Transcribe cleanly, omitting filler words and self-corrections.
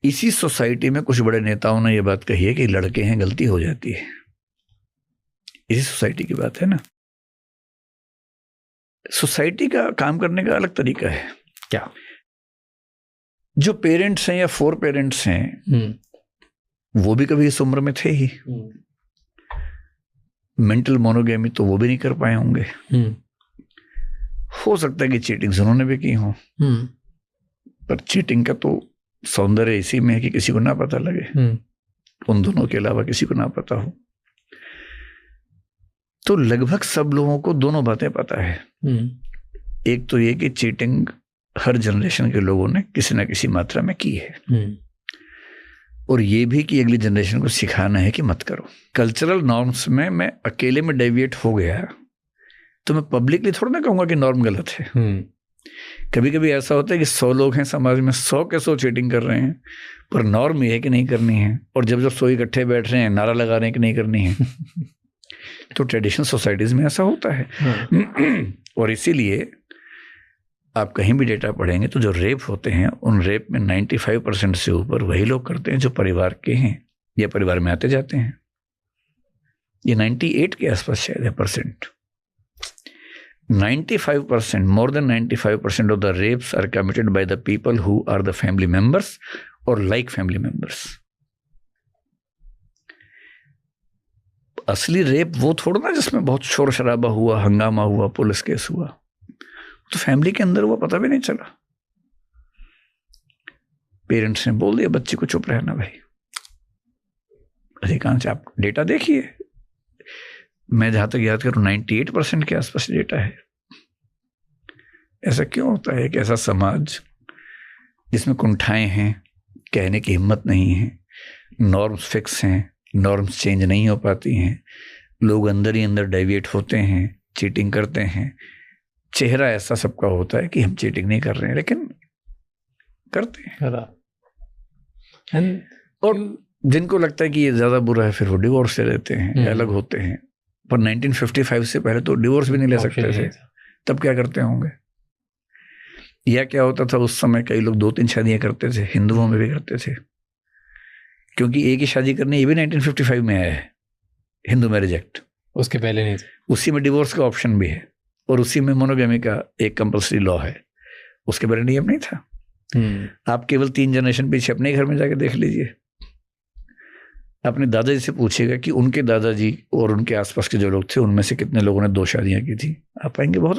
इसी सोसाइटी में कुछ बड़े नेताओं ने यह बात कही है कि लड़के हैं, गलती हो जाती है। इसी सोसाइटी की बात है ना। सोसाइटी का काम करने का अलग तरीका है। क्या? जो पेरेंट्स हैं या फोर पेरेंट्स हैं वो भी कभी इस उम्र में थे ही। मेंटल मोनोगेमी तो वो भी नहीं कर पाए होंगे। हो सकता है कि चीटिंग उन्होंने भी की हो, पर चीटिंग का तो सौंदर्य इसी में है कि किसी को ना पता लगे, उन दोनों के अलावा किसी को ना पता हो। तो लगभग सब लोगों को दोनों बातें पता है। एक तो ये कि चीटिंग हर जनरेशन के लोगों ने किसी ना किसी मात्रा में की है, और ये भी कि अगली जनरेशन को सिखाना है कि मत करो। कल्चरल नॉर्म्स में मैं अकेले में डेविएट हो गया तो मैं पब्लिकली थोड़ा ना कहूंगा कि नॉर्म गलत है। कभी कभी ऐसा होता है कि 100 लोग हैं समाज में, 100 के 100 चीटिंग कर रहे हैं, पर नॉर्म ये है कि नहीं करनी है। और जब 100 इकट्ठे बैठ रहे हैं, नारा लगा रहे हैं कि नहीं करनी है। तो ट्रेडिशनल सोसाइटीज में ऐसा होता है। और इसीलिए आप कहीं भी डेटा पढ़ेंगे तो जो रेप होते हैं, उन रेप में 95% से ऊपर वही लोग करते हैं जो परिवार के हैं या परिवार में आते जाते हैं। ये 98 के आसपास शायद है percent. 95%, more than 95% of the rapes are committed by the people who are the family members or like family members. असली रेप वो थोड़ा ना जिसमें बहुत शोर शराबा हुआ, हंगामा हुआ, पुलिस केस हुआ, तो फैमिली के अंदर हुआ, पता भी नहीं चला। पेरेंट्स ने बोल दिया बच्चे को चुप रहना भाई। अधिकांश आप डेटा देखिए, मैं जहां तक याद करूं 98% के आसपास डेटा है। ऐसा क्यों होता है कि ऐसा समाज जिसमें कुंठाएं हैं, कहने की हिम्मत नहीं है, नॉर्म्स फिक्स हैं, नॉर्म्स चेंज नहीं हो पाती हैं, लोग अंदर ही अंदर डेविएट होते हैं, चीटिंग करते हैं। चेहरा ऐसा सबका होता है कि हम चीटिंग नहीं कर रहे हैं, लेकिन करते हैं। और जिनको लगता है कि ये ज्यादा बुरा है, फिर वो डिवोर्स ले लेते हैं, अलग होते हैं। पर 1955 से पहले तो डिवोर्स भी नहीं ले सकते थे, तब क्या करते होंगे? या क्या होता था उस समय, कई लोग 2-3 शादियां करते थे, हिंदुओं में भी करते थे, क्योंकि एक ही शादी करनी, ये भी 1955 में आया है हिंदू मैरिज एक्ट। उसके पहले नहीं थे। उसी में डिवोर्स का ऑप्शन भी है, और उसी में मोनोगेमी का एक कंपल्सरी लॉ है। उसके पहले नियम नहीं था। आप केवल 3 जनरेशन पीछे अपने घर में जाके देख लीजिए। अपने दादाजी से पूछिएगा कि उनके दादाजी और उनके आसपास के जो लोग थे, उनमें से कितने लोगों ने 2 शादियां की थी। आप पाएंगे बहुत